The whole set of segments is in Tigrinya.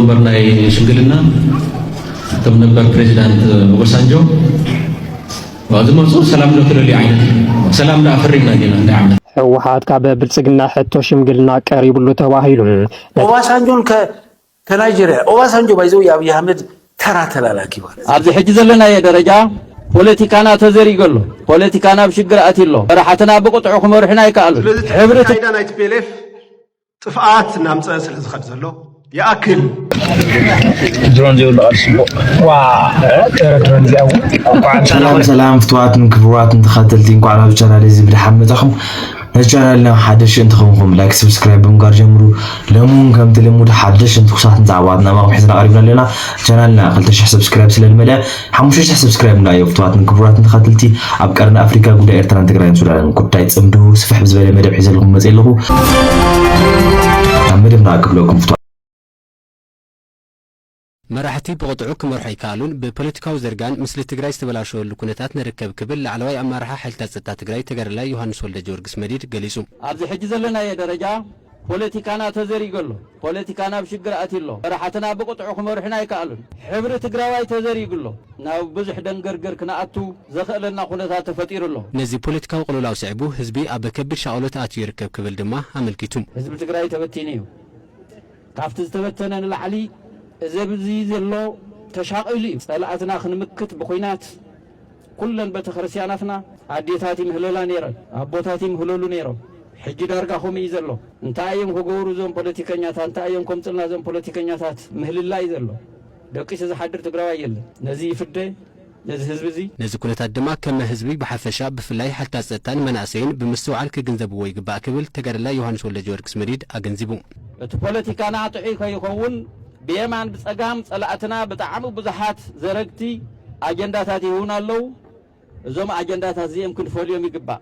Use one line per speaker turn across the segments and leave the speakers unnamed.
برناي شمغلنا تم نبر بريزيدنت اوباسانجو وازم صور سلام له كل عين سلام لا افرينا جنا نعم
ህወሓት ካብ ብልጽግና ሕቶ ሽምግልና ቀሪብሉ ተባሂሉ
ኦባሳንጆን ከናይጄሪያ ኦባሳንጆ ባይዘው የአብይ አህመድ ተራ ተላላኪ ማለት
ኣብዚ ሕጂ ዘለና ደረጃ ፖለቲካና ተዘሪገሎ ፖለቲካና ብሽግር አትሎ ረሓተና ብቁጥዑ ክመርሕና ይከኣሉ ሕብረት
ናይት ፒኤልኤፍ ጥፍኣት ናምፀ ስለዝኸድ ዘሎ يأكل
درون زيولو أرسبو درون زيو
سلام فتوات من كبرات انتخاتلتين قاعدة بجانا لازم بلحمتكم نجانا حدش انتخونكم لايك سبسكرايب بمقار جمرو لمون كم تلمود حدش انتخصات نتعوادنا ما محيطنا قريبنا لنا جانا قلتش سبسكرايب سلال الملا حموشش سبسكرايب لايو فتوات من كبرات انتخاتلتي أبقارنا أفريكا قد إيرتران تقرأين سلالان قد تايت امدو سفح بزبالي مدب حيزا لكم مزيل لغو مدبنا قبلوكم فتوات
መራሕቲ ብቁጥዑ ክመርሑ ይከኣሉን ብፖለቲካዊ ዘርጋን ምስሊ ትግራይ ዝተበላሸወሉ ኩነታት ንርከብ ክብል ላዕለዋይ ኣመራርሓ ሓይልታት ጸጥታ ትግራይ ተጋዳላይ ዮሃንስ ወልደ ጊዮርጊስ መዲድ ገሊጹ።
ኣብዚ ሕጂ ዘለና ደረጃ ፖለቲካና ተዘሪገሎ ፖለቲካና ብሽግር አትሎ ረሓተና ብቁጥዑ ክመርሕና ይከኣሉን ሕብሪ ትግራዋይ ተዘሪግሎ ናብ ብዙሕ ደንገርገር ክነኣቱ ዘኽእለና ኩነታት ተፈጢሩሎ
ነዚ ፖለቲካዊ ቅልውላው ስዕቡ ህዝቢ ኣብ ከቢድ ሻቅሎት ኣትዩ ይርከብ ክብል ድማ ኣመልኪቱ።
ህዝቢ ትግራይ ተበቲኑ እዩ ካብቲ ዝተበተነ ንላዕሊ زبزي زلو تشاقل صلاتنا خنمكت بخينات كلن بتخرسياناتنا عديتاتي مهللا نيرا ابوتاتي مهللو نيرو حجي دارغا خومي يزلو انت ايم كغورو زون بوليتيكانيات انت ايم كومصلنا زون بوليتيكانيات مهللا يزلو دقيس زحدر تግራዋ يله نزي فدي نزي حزبزي
نزي كلታት ድማ كم حزبي بحفشا بفلاي حتى ጸጥታን መናሰይን ብምስተውዓል ክግንዘብዎ ይግባእ ክብል ተጋዳላይ ዮሃንስ ወልደ ጊዮርጊስ መዲድ አገንዚቡ።
እቲ ፖለቲካና አጥዒ ከይኸውን بيمان بصقام صلاتنا بطعم بزحات زرقتي اجنداتات يهونالو زوم اجنداتات زي يمكن فوليوم يغبا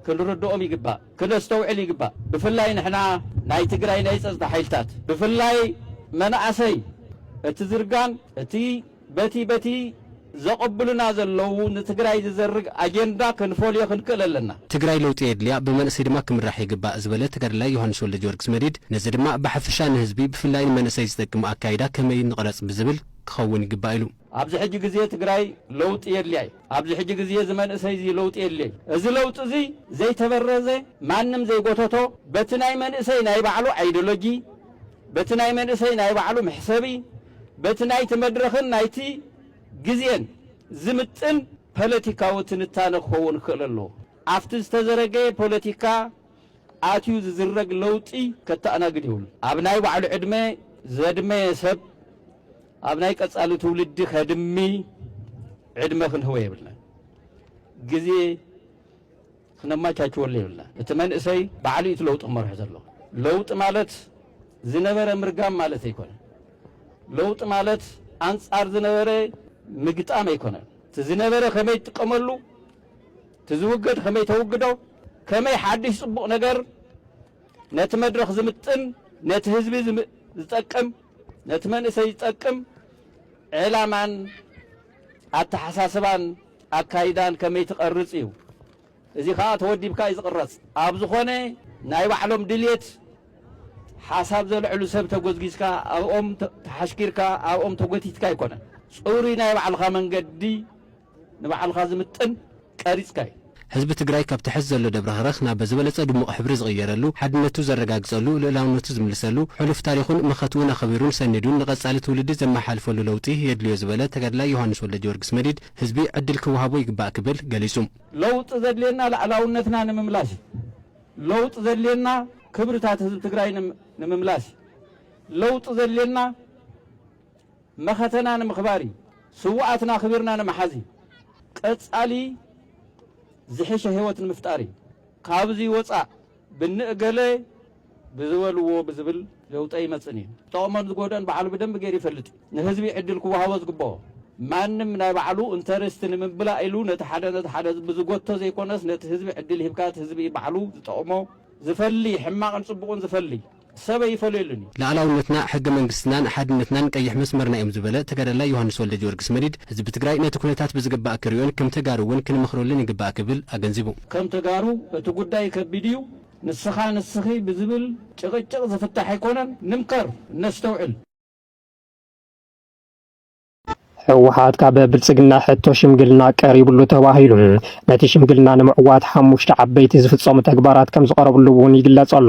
كنردوم يغبا كنستوعل يغبا بفلاي نحنا ناي تግራይ ناي ጸጥታ ኃይልታት بفلاي منعسي اتزرغان اتي بتي زقبلنا زلو نتግራይ ዝዘርግ አጀንዳ ከንፎልዮ ክንከለለና
ትግራይ ለውጥ የድልያ በመንሰይ ድማ ክምራሕ ይግባእ ዝበለ ተጋዳላይ ዮሃንስ ወልደ ጊዮርጊስ መዲድ ነዚ ድማ ብሓፈሻን ህዝቢ ብፍላይ መንሰይ ዝጠቅም አካይዳ ከመይ ንቕረጽ ብዝብል ክኸውን ይግባእ ኢሉ።
ኣብዚ ሕጂ ግዜ ትግራይ ለውጥ የድልያ ኣብዚ ሕጂ ግዜ ዝመንሰይ ዚ ለውጥ የድልያ እዚ ለውጥ እዚ ዘይተበረዘ ማንም ዘይጎተቶ በትናይ መንሰይ ናይ ባዕሉ አይዲዮሎጂ በትናይ መንሰይ ናይ ባዕሉ መሕሰቢ በትናይ ተመድረኽን ናይቲ ጊዜን ዝምጥን ፖለቲካዊ ትንታነ ክኸውን ክእለሎ ኣብቲ ዝተዘረገ ፖለቲካ ኣትዩ ዝዝረግ ለውጢ ከተኣናግድ ይብል ኣብ ናይ ባዕሉ ዕድመ ዘድመ ሰብ ኣብ ናይ ቀጻሊ ትውልዲ ከድሚ ዕድመ ክንህወ ይብልና ጊዜ ክነማቻችወለ ይብልና እቲ መንእሰይ ባዕሉ እቲ ለውጢ ክመርሕ ዘሎ ለውጢ ማለት ዝነበረ ምርጋም ማለት ኣይኮነን ለውጢ ማለት አንጻር ዝነበረ ምግጣም አይኮነን ትዝነበረ ከመይ ተቀመሉ ትዝውገድ ከመይ ተውግደው ከመይ ሓድሽ ጽቡቕ ነገር ነቲ መድረኽ ዝምጥን ነቲ ህዝቢ ዝጠቅም ነቲ መንእሰይ ዝጠቅም ዕላማን አተሓሳስባን አካይዳን ከመይ ተቀርጽ እዩ እዚ ከዓ ተወዲብካ ይዝቅረጽ ኣብ ዝኾነ ናይ ባዕሎም ድልየት ሓሳብ ዘልዕሉ ሰብ ተጎዝጊዝካ ኣብኦም ተሓሽኪርካ ኣብኦም ተጎቲትካ ይኮነን ጽውሪ ናይ ባዕልኻ መንገዲ ንባዕልኻ ዝምጥን ቀሪጽካ
ህዝቢ ትግራይ ካብ ትሕዝ ዘሎ ደብረኸረኽ ናብ ዝበለጸ ድሙቕ ሕብሪ ዝቕየረሉ ሓድነቱ ዘረጋግጸሉ ልዕላውነቱ ዝምልሰሉ ሕሉፍ ታሪኹን ምኸቱን ኣኸቢሩን ሰኒዱን ንቐጻሊ ትውልዲ ዘመሓልፈሉ ለውጢ የድልዮ ዝበለ ተጋዳላይ ዮሃንስ ወልደ ጊዮርጊስ መዲድ ህዝቢ ዕድል ክወሃቦ ይግባእ ክብል ገሊጹ።
ለውጥ ዘድልየና ልዕላውነትና ንምምላሽ ለውጥ ዘድልየና ክብርታት ህዝቢ ትግራይ ንምምላሽ ለውጥ ዘድልየና مختنا نمخباري سواتنا خبرنا نمحازي قصالي زحشه هوت المفتاري كابزي وصا بنقله بزولو بزبل لوطاي مصني طومن زغودن بعلو بدم غير يفلط نحزبي عدلكو وهاوز غبو مانم ناي بعلو انترست نمبلا ايلو نتحدث بزغوتو زيكونس نت حزبي عدل هبكات حزبي بعلو طومو زفلي حماقن صبقون زفلي سبا يفللني
لعلاونتنا حق منግስትናን ሓድነትናን ቀይሕ መስመርና እዮም ዝበለ ተጋዳላይ ዮሃንስ ወልደ ጊዮርጊስ መዲድ ህዝቢ ትግራይ ነቲ ኩነታት ብዝግባእ ክሪዮን ከም ተጋሩውን ክንመኽረሉን ይግባእ ክብል አገንዚቡ።
ከም ተጋሩ እቲ ጉዳይ ከቢድዩ ንስኺ ብዝብል ጭቅጭቅ ዝፍታሕ ኣይኮነን ንምከር ነስተውዕል
ህወሓት ካብ ብልጽግና ሕቶ ሽምግልና ቀሪቡሉ ተባሂሉ ነቲ ሽምግልና ንምዕዋት 5 ዓበይቲ ዝፍጸሙ ተግባራት ከም ዝቀረብሉ እውን ይግለጽ ኣሎ።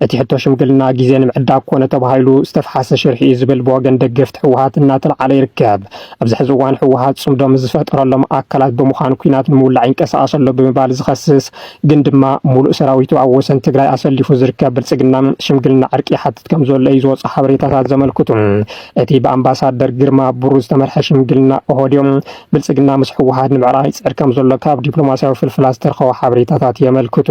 እቲ ሕቶ ሽምግልና ግዜ ንምዕዳግ ኮነ ተባሂሉ ዝተፍሓሰ ሽርሒ ዝብል ብወገን ደገፍቲ ህወሓት እናተለዓለ ይርከብ። ኣብዚ ሕዚ እዋን ህወሓት ጽምዶም ዝፈጠረሎም ኣካላት ብምዃኑ ኩናት ንምውላዕ ይንቀሳቐስ ኣሎ ብምባል ዝኸስስ ግን ድማ ሙሉእ ሰራዊቱ ኣብ ወሰን ትግራይ ኣሰሊፉ ዝርከብ ብልጽግና ሽምግልና ዕርቂ ሓትት ከም ዘሎ እዩ ዝወጽእ ሓበሬታታት ዘመልክቱ። እቲ ብኣምባሳደር ግርማ ብሩ ዝተመርሐ ሽምግልና ኦህዴም ብልጽግና ምስ ህወሓት ንምዕራይ ይጽዕር ከም ዘሎ ካብ ዲፕሎማስያዊ ፍልፍላት ዝተረኸቡ ሓበሬታታት የመልክቱ።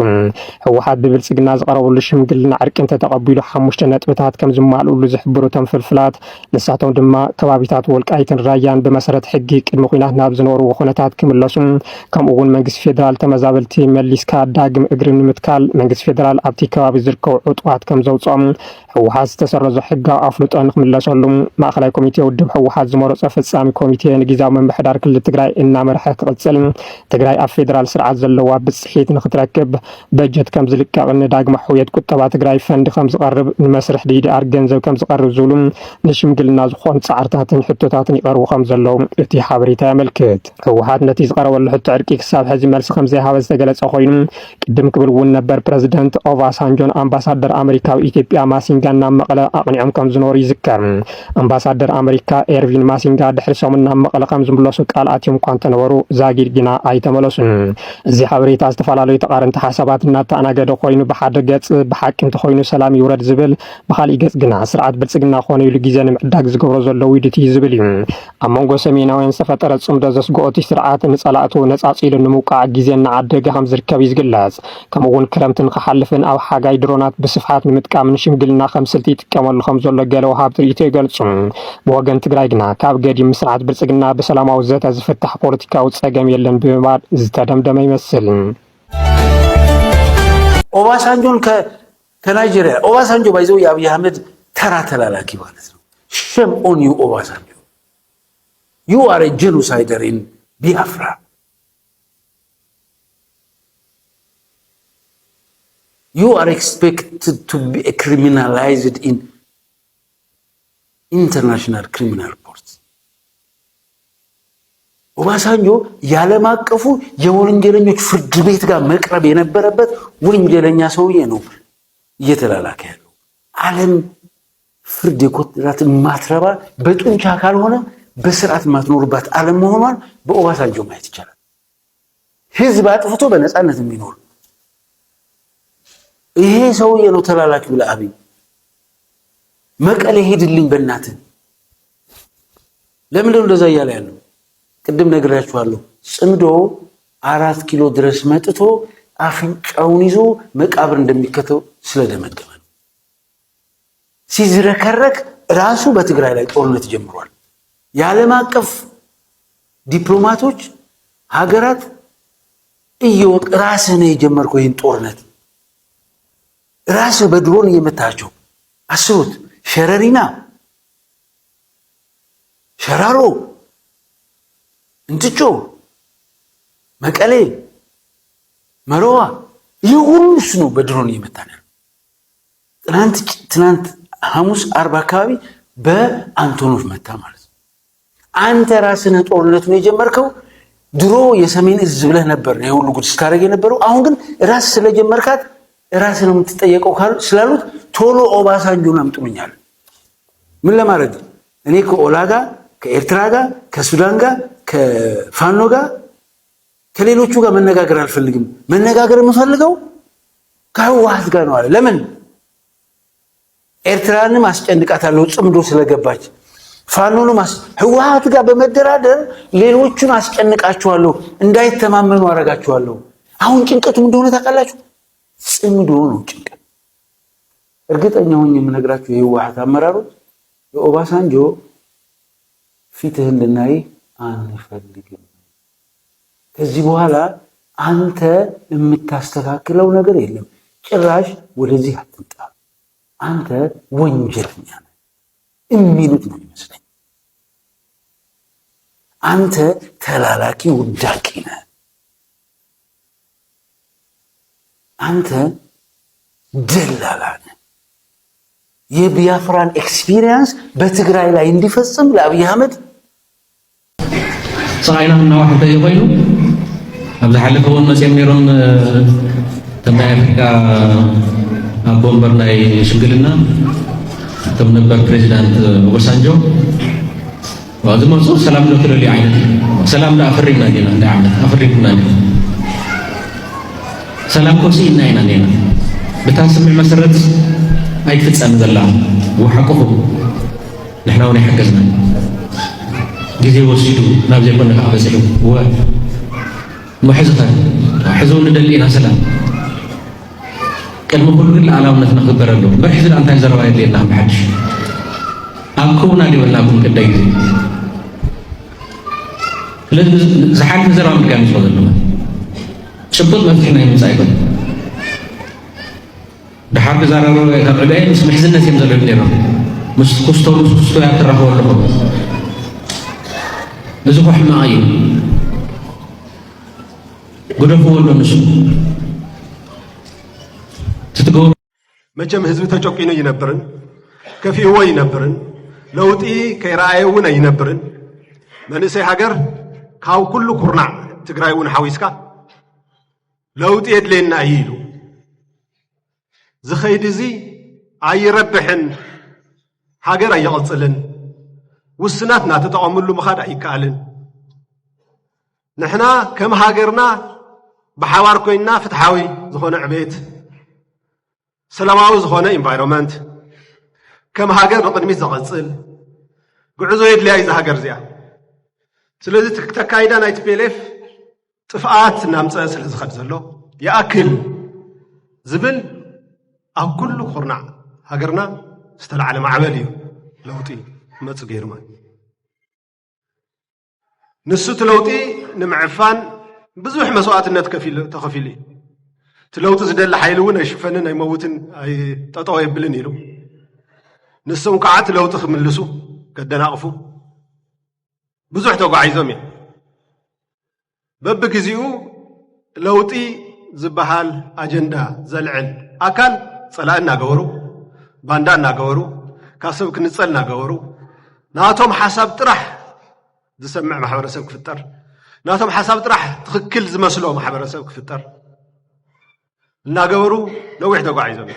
ህወሓት ብብልጽግና ዝቀረበሉ ሽምግልና ዕርቂ ተተቐቢሉ 5 ነጥብታት ከም ዝማልኡሉ ዝሕብሩ ተም ፍልፍላት ንሳቶም ድማ ከባቢታት ወልቃይትን ራያን ብመሰረት ሕጊ ቅድሚ ኩናት ናብ ዝነበሩ ኩነታት ክምለሱ ከምኡውን መንግስቲ ፌደራል ተመዛበልቲ መሊስካ ዳግም እግሪ ንምትካል መንግስቲ ፌደራል ኣብቲ ከባቢ ዝርከቡ ዕጡዋት ከም ዘውፅኦም ህወሓት ዝተሰረዘ ሕጋዊ ኣፍልጦ ንክምለሰሉ ማእከላይ ኮሚቴ ውድብ ህወሓት ዝመረፆ ፈጻሚ ኮሚቴ ንጊዜያዊ ምምሕዳር ክልል ትግራይ እናመርሐ ክቅፅል ትግራይ ኣብ ፌደራል ስርዓት ዘለዋ ብፅሒት ንክትረክብ በጀት ከም ዝልቀቕ ንዳግመ ሕውየት ቁጠባ ትግራይ ፈንዲ ከም ዝቀርብ ንመስርሕ ዲዲኣር ገንዘብ ከም ዝቀርብ ዝብሉ ንሽምግልና ዝኾኑ ፃዕርታትን ሕቶታትን ይቀርቡ ከም ዘለዉ እቲ ሓበሬታ የመልክት። ህወሓት ነቲ ዝቀረበሉ ሕቶ ዕርቂ ክሳብ ሕዚ መልሲ ከም ዘይሃበ ዝተገለጸ ኮይኑ ቅድም ክብል እውን ነበር ፕረዚደንት ኦባሳንጆን ኣምባሳደር ኣሜሪካ ኣብ ኢትዮጵያ ማሲንጋ ናብ መቐለ ኣቕኒዖም ከም ዝነበሩ ይዝከር። ኣምባሳደር ኣሜሪካ ኤርቪን ማሲንጋ ድሕሪ ሰሙን ናብ መቐለ ከም ዝምለሱ ቃል ኣትዮም እኳ እንተነበሩ ዛጊድ ግና ኣይተመለሱን። እዚ ሓበሬታ ዝተፈላለዩ ተቃረንቲ ሓሳባት እናተኣናገደ ኮይኑ ብሓደ ገጽ ብሓቂ እንተኮይኑ ሰላም ይውረድ ዝብል ብኻልእ ገጽ ግና ስርዓት ብልጽግና ኮነ ኢሉ ግዜ ንምዕዳግ ዝገብሮ ዘሎ ውድት እዩ ዝብል እዩ። ኣብ መንጎ ሰሜናውያን ዝተፈጠረ ጽምዶ ዘስግኦ እቲ ስርዓት ንጸላእቱ ነጻጺሉ ንምውቃዕ ግዜ እናዓደገ ከም ዝርከብ ይዝግለጽ። ከምኡውን ክረምትን ክሓልፍን ኣብ ሓጋይ ድሮናት ብስፍሓት ንምጥቃም ንሽምግልና ከም ስልቲ ይጥቀመሉ ከም ዘሎ ገለ ወሃብቲ ርእይቶ ይገልጹ። ብወገን ትግራይ ግና ካብ ገዲም ስርዓት ብልጽግና ብሰላማዊ ዘተ ዝፍታሕ ፖለቲካዊ ጸገም የለን ብምባል ዝተደምደመ ይመስል።
ኦባሳንጆን ከናይጄሪያ ኦባሳንጆ ባይዘው የአብይ አህመድ ተራ ተላላኪ ማለት ነው። ሸም ኦን ዩ ኦባሳንጆ ዩ አር ኤ ጄኖሳይደር ኢን ቢያፍራ። You are expected to be criminalized in international criminal courts. ኦባሳንጆ ያለም አቀፉ የወንጀለኞች ፍርድ ቤት ጋር መቅረብ የነበረበት ወንጀለኛ ሰውዬ ነው እየተላላከ ያለው። ዓለም ፍርድ የኮትራት ማትረባ በጡንቻ ካልሆነ በስርዓት ማትኖርባት ዓለም መሆኗን በኦባሳንጆ ማየት ይቻላል። ህዝብ አጥፍቶ በነፃነት የሚኖር ይሄ ሰውዬ ነው ተላላኪ ብለ አብይ መቀሌ ሄድልኝ በእናትህ። ለምን እንደዛ እያለ ያለው ቅድም ነግራችኋለሁ። ጽምዶ 4 ኪሎ ድረስ መጥቶ አፍንጫውን ይዞ መቃብር እንደሚከተው ስለደመደመ ነው። ሲዝረከረክ ራሱ በትግራይ ላይ ጦርነት ጀምሯል። የዓለም አቀፍ ዲፕሎማቶች ሀገራት እየወቅ ራስህ ነው የጀመርከው ይህን ጦርነት ራስ በድሮን እየመታቸው አስቡት። ሸረሪና፣ ሸራሮ፣ እንጥጮ፣ መቀሌ፣ መሮዋ ይህ ሁሉስ ነው በድሮን እየመታን ያለው። ትናንት ሐሙስ 40 አካባቢ በአንቶኖቭ መታ ማለት ነው። አንተ ራስህ ጦርነቱን የጀመርከው ድሮ የሰሜን እዝ ብለህ ነበር ነው ሁሉ ጉድ ስታደርግ የነበረው። አሁን ግን ራስ ስለጀመርካት ራስን የምትጠየቀው ስላሉት ቶሎ ኦባሳንጆን አምጡልኛል። ምን ለማድረግ? እኔ ከኦላ ጋር ከኤርትራ ጋር ከሱዳን ጋር ከፋኖ ጋር ከሌሎቹ ጋር መነጋገር አልፈልግም። መነጋገር የምፈልገው ከህወሓት ጋር ነው አለ። ለምን? ኤርትራንም አስጨንቃታለሁ ጽምዶ ስለገባች፣ ፋኖንም ህወሓት ጋር በመደራደር ሌሎቹን አስጨንቃቸዋለሁ፣ እንዳይተማመኑ አረጋቸዋለሁ። አሁን ጭንቀቱ እንደሆነ ታውቃላችሁ። ጽምዶ ነው ጭንቀት። እርግጠኛ ሆኜ የምነግራችሁ የህወሓት አመራሮች የኦባሳንጆ ፊትህን ልናይ አንፈልግም። ከዚህ በኋላ አንተ የምታስተካክለው ነገር የለም። ጭራሽ ወደዚህ አትምጣ፣ አንተ ወንጀለኛ ነህ የሚሉት ነው ይመስለኝ። አንተ ተላላኪ ውዳቂ ነህ፣ አንተ ደላላ ነህ። የቢያፍራን ኤክስፒሪየንስ በትግራይ ላይ እንዲፈጽም ለአብይ አህመድ
صاينا واحد يقولوا أبدا حلفوا الناس يميرون تما أفريقيا بومبرنا يشغلنا تم نبر بريزيدنت أوباسانجو وهذا موضوع سلام دكتور اللي عينه سلام لا أفريقنا دينا دعمنا أفريقنا دينا سلام كوسي إننا هنا دينا بتاسمع مسرت أي تفتصل زلا وحقه نحن هون حجزنا جزء وسيدو نبذ يكون هذا سلوك هو محزتان حزون ندلينا سلام كلمة كل العالم نخبر له بحث أنت زرواي اللي نام حج أكون علي ولا أكون كده جزء لأن زحمة زرام كان يسوى له شبط ما فينا يمسايكون بحرب زرارو كعبين محزنة يمزل الديرة مش كستو يعترفوا له نزوح حماية قدفوا له نشو تتقول
መቸም ህዝቢ ተጨቂኑ ይነበርን ከፊዎ ይነበርን ለውጢ ከይራአየውን ይነበርን መንእሰይ ሃገር ካው ኩሉ ኩርናዕ ትግራይውን ሓዊስካ ለውጢ የድለና ይሉ ዝኸይድ እዚ ኣይረብሕን ሃገር ኣይቕፅልን ውስናት ናተጠቐምሉ ምኻድ ኣይከኣልን ንሕና ከም ሃገርና ብሓባር ኮይና ፍትሓዊ ዝኾነ ዕቤት ሰላማዊ ዝኾነ ኢንቫይሮንመንት ከም ሃገር ንቕድሚት ዝቐፅል ጉዕዞ የድልያ እዩ ሃገር እዚኣ ስለዚ ተካይዳ ናይ TPLF ጥፍኣት እናምፀአ ስለ ዝኸድ ዘሎ ይኣክል ዝብል ኣብ ኩሉ ኩርናዕ ሃገርና ዝተለዓለ ማዕበል እዩ ለውጢ መፅእ ገይሩ ማለት ንሱ እቲ ለውጢ ንምዕፋን ብዙሕ መስዋዕትነት ተኸፊሉ እዩ تلوت زدل حيلون يشوفنا يموتن أي تطوي بلن يلو نسون قعدت لو تخملسو قدنا أقفو بزح توقع عايزهم ببكزيو لوتي زبحال أجندة زلعل أكل صلاة جورو باندان جورو كاسب كنصل جورو ناتهم حساب طرح تسمع محبرسب كفتر ناتهم حساب طرح تخكل زمسلو محبرسب كفتر ناقورو نوح دقوا عايزهم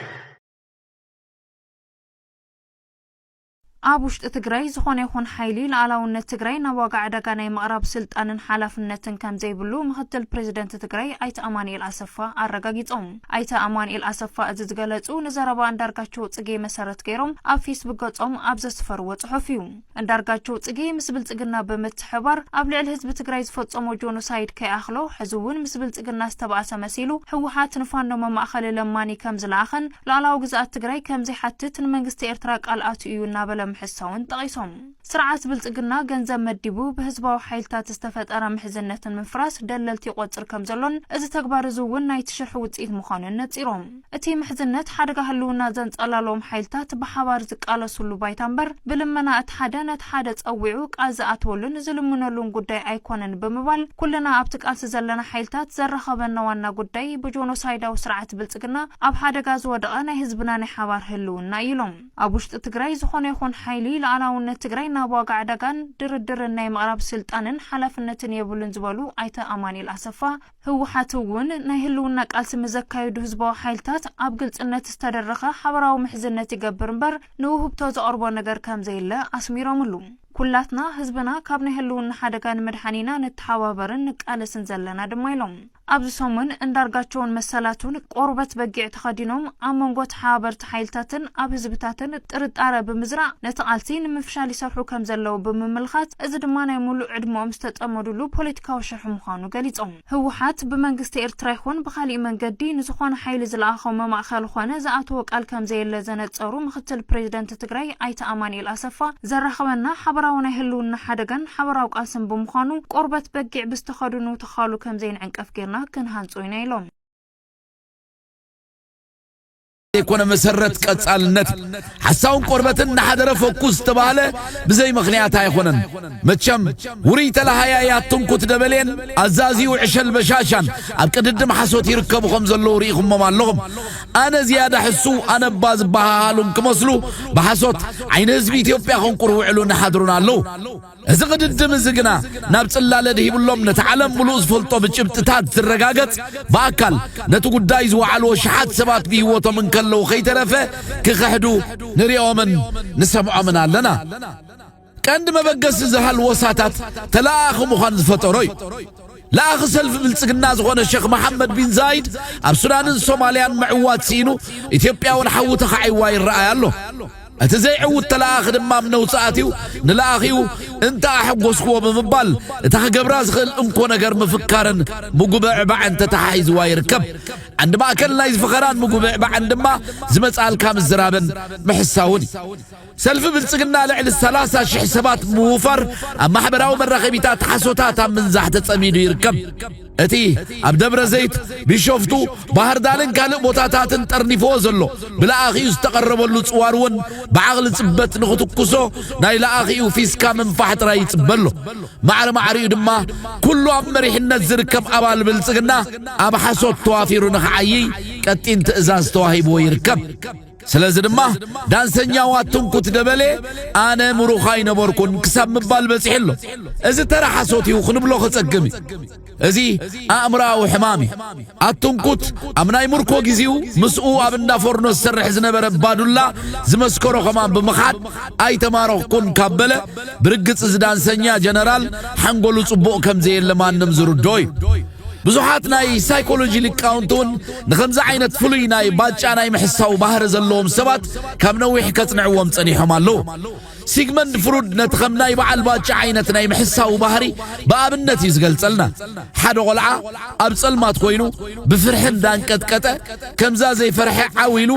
أبوشت تجري زخون يكون حيلي لعلاونة تجري نواقع دقاني مقرب سلطان حلفنة كم زي بلو مختل بريزيدنت تجري أيت أماني الأسفة الرقاقيت أيت أماني الأسفة أزيز قالتو نزاربا انداركاتشو تجي مسارت كيروم أب فيسبوك أبز سفر وتحفيو انداركاتشو تجي مسبل تجنا بمتحبر قبل الحزب تجري زفوت جونوسايد كي أخلو حزوون مسبل تجنا استبع سمسيلو حوحات نفانو مماخل لماني كم زلاخن لعلاو جزاء تجري كم زي حتت نمنجستي ارتراك الاتيو نابلم حسون طقيسهم سرعات بلصقنا ገንዘብ መዲቡ በህዝባው ኃይልታት ተስተፈጠረ محزنነትን ምፍራስ ደለልቲ ቆጽር ከም ዘሎን እዚ ተግባር ዝውን ናይ ትሽርሕ ውጽኢት ምዃኑን ነጺሮም እቲ محزنነት ሓደጋ ህልውና ዘንጸላሎም ኃይልታት በሓባር ዝቃለሱሉ ባይታምበር ብልመና እቲ ሓደ ነት ሓደ ጸዊዑ ቃዛኣትወሉን ዝልምነሉን ጉዳይ ኣይኮነን ብምባል ኩልና ኣብቲ ቃልሲ ዘለና ኃይልታት ዘረኸበና ዋና ጉዳይ በጆኖሳይዳው ስርዓት ብልጽግና ኣብ ሓደጋ ዝወደቐ ናይ ህዝብና ናይ ሓባር ህልውና ኢሎም ኣብ ውሽጢ ትግራይ ዝኾነ ይኹን حيلي لعلاونة تجري نواقع دقان درر الناي مقرب سلطانن حلفنة يبولن زبالو أيتا أماني الأسفة هو حاتوون نايهلونا قالس مزكايو دهزبو حيلتات أبقلت أنها تستدرخة حبراو محزنة قبرنبر نوهب توز أربو نقر كام زي الله أسميرو ملو كلاتنا حزبنا كابني هلون حدقان مدحانينا نتحوابرن نقالسن زلنا دمايلوم أبزو سومن اندارقاتشون مسالاتون قربت بقيع تخادينوم أمونغوت حابرت حيلتاتن أبهزبتاتن ترد عرب مزرع نتقالتين مفشالي سرحو كمزلو بمملخات إذا دمانا يمولو عدمو مستتأمدولو بوليتكاو شرحو مخانو قاليتهم هو حات بمنقستي ارترايخون بخالي منقدي نزخون حيل زلاخو مماخال خوانه زعاتوك الكمزي اللزانت صارو مختل بريزيدنت تقري أيتا أماني الأسفة زرخوانا حبراونا هلونا حدقان حبراوك أسن بمخانو قربت بقيع بستخادونو تخالو كمزين عنك أفكيرنا كن هانسوينا يلوم
يكون مسرت كتسالنت حساون قربتن نحدر فوكس تباله بزي مخنياتها يكونن متشم وريت لها يا تنكت دبلين عزازي وعشل بشاشان ابقددم حسوت يركبهم زلو ريهم مالهم انا زياده حسو انا باز بحالهم كمسلو بحسوت عين حزب ኢትዮጵያ ሆንቁር ውዕሉ نحضرنا له እዚ قددم زغنا ናብጽላለ ደሂብሎም ነተዓለም ሙሉ ዝፈልጦ ብጭብጥታት ዝረጋገጽ በአካል ነቱ ጉዳይ ዝዋዓሎ ሸሓት ሰባት ቢህወቶም እንከለው ኸይተረፈ ክኸሕዱ ንሪኦምን ንሰምዖምን ኣለና ቀንድ መበገስ ዝሃል ወሳታት ተላኣኽ ምዃን ዝፈጠሮይ لاخ سلف بالصقنا زغونه الشيخ محمد بن زايد اب سودان الصوماليان معوات سينو اثيوبيا ونحوت خعيوا يرأى له اتزيعو التلاخ دما منو ساعتيو نلاخيو انت احغسكو بمبال تخغبراز خل انكو نجر مفكرن مغبع با انت تحايز وايركب عندما كان لا يفخران مغبع با عندما زمصال كام زرابن محساوني سلف بالصقنا لعل 30,000 حسابات موفر اما حبراو مرخبيتات حسوتات من زحت تصميدو يركب اتي اب دبر زيت بيشوفتو بحر دالن قال بوتاتاتن طرنيفو زلو بلا اخيو استقربلو صوارون بعقل صبت نختكسو ناي لا اخيو فيسكا من فحت راي يصبلو معري دما كله امريحነት ዝርከብ አባል ብልጽግና አብ حسوت توافيرو نخعي ቀጥን ትእዛዝ ተዋሂቦ ይርከብ ስለዚህ ድማ ዳንሰኛው አትንኩት ደበሌ አነ ሙሩኻይ ነበርኩን ክሳብ ምባል በጽሕሎ እዚ ተራ حسوت ይኹን ብሎ ኸጸግሚ እዚ አእምራው ሕማሚ አትንኩት አምናይ ሙርኮ ግዚው ምስኡ አብንዳ ፎርኖ ሰርሕ ዝነበረ ባዱላ ዝመስከሮ ኸማን በመኻድ አይተማረኩን ካበለ ብርግጽ ዝዳንሰኛ ጀነራል ሓንጎሉ ጽቡቕ ከም ዘየለ ማንም ዝሩዶይ ብዙሓት ናይ ሳይኮሎጂ ሊቃውንቱን ንኸምዚ ዓይነት ፍሉይ ናይ ባጫ ናይ ምሕሳው ባህሪ ዘለዎም ሰባት ካብ ነዊሕ ከጽንዕዎም ጸኒሖም ኣለዉ ሲግመንድ ፍሩድ ነትኸምናይ በዓል ባጫ ዓይነት ናይ ምሕሳው ባህሪ በአብነት ይዝገልጸልና ሓደ ቆልዓ ኣብ ጸልማት ኮይኑ ብፍርሕን ዳንቀጥቀጠ ከምዛ ዘይፈርሐ ዓዊሉ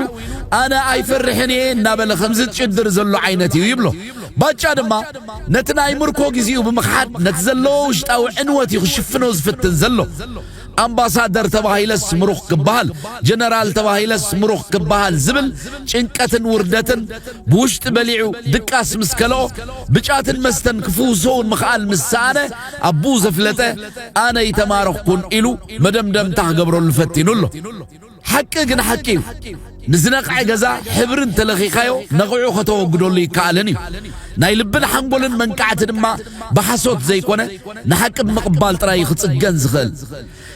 ኣነ ኣይፈርሕን እየ እናበለ ከምዚ ጭድር ዘሎ ዓይነት እዩ ይብሎ ባጫ ድማ ነቲ ናይ ምርኮ ግዚኡ ብምኽሓድ ነቲ ዘለዎ ውሽጣዊ ዕንወት ይኽሽፍኖ ዝፍትን ዘሎ አምባሳደር ተባሂለስ ምሩኽ ክባሃል ጀነራል ተባሂለስ ምሩኽ ክባሃል ዝብል ጭንቀትን ውርደትን ብውሽጥ በሊዑ ድቃስ ምስከሎ ብጫትን መስተን ክፍውሶውን ምኽኣል ምሳነ አቡ ዘፍለጠ ኣነ ይተማረኽኩን ኢሉ መደምደምታ ገብረሉ ፈቲኑሎ حق ግን حق نزنقع جزا حبرن تلخيخايو نقعو ختوغدولو يكالني ناي لبن حنقولن منقعت دما بحسوت زي كونه نحق مقبال طراي خصغن زخل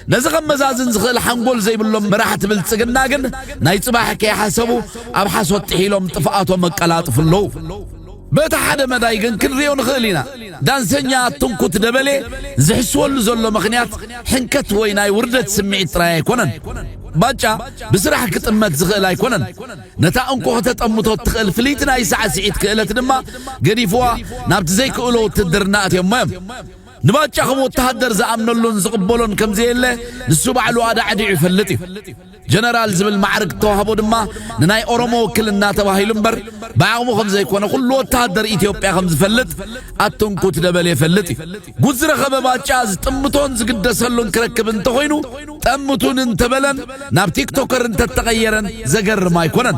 نزغ مزازن زخل حنقول زي بلوم براحت بلصغنا ግን ناي صباح كي حسبو اب حسوت تحيلوم طفااتو مقلاطفلو بتحد مداي ግን كنريو نخلينا دانسنيا تنكوت دبلي زحسول زلو مخنيات حنكت ويناي وردت سمعت طراي كونن باچا بسرح كطمت زغل ايكونن نتا انكو تطمتو تخل فليتنا يسعى سعيد كلت دما غديفوا نابت زي كولو تدرنات يمم نباچا خمو تهدر زامنلون زقبلون كم زيله نسو بعلو ادا عدي يفلطي جنرال زبل معرك توهبو دما ناي اورومو كلنا تباهيلمبر باعمو خم زي كونه كله تهدر اثيوبيا خم زفلط اتنكو تدبل يفلطي غزر خبباچا طمتون زقدسلون كركب انت خوينو طمتون انتبلن ناب تيك توكر انت تغيرن زغر ما يكونن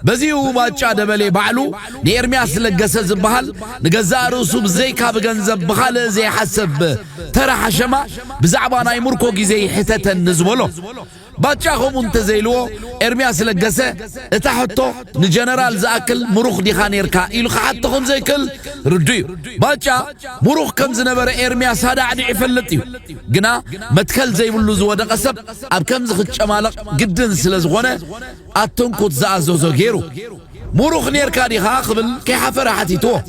بزيو باچا دبلي بعلو نيرمياس لغس زبحال نغزا روسو بزي كاب ገንዘብ بخال زي حسب ترى حشما بزعبا ناي مركو غزي حتتن نزبلو باچا خمون تزيلو ارمياس لغسه اتحطو نجنرال زاكل مروخ دي خانيركا يلو خحطهم زيكل رديو باچا مروخ كم زنبر ارمياس هذا عدي يفلطيو غنا متكل زي بلو زوده قسب اب كم زخچمالق جدن سلازغونه اتنكوت زازوزو غيرو مروخ نيركا دي خاخبل كي حفرحتيتو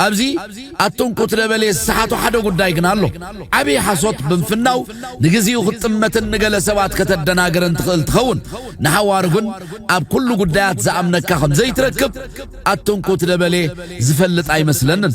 أبزي أتنكوت لبلي السحات وحدا قداي كنالو عبي حصوت بنفناو نجزيو خطمة النقل سوات كتدنا قرن تخون نحوارقن أب كل قدايات زعمنا كخم زي تركب أتنكوت لبلي زفلت أي مسلنن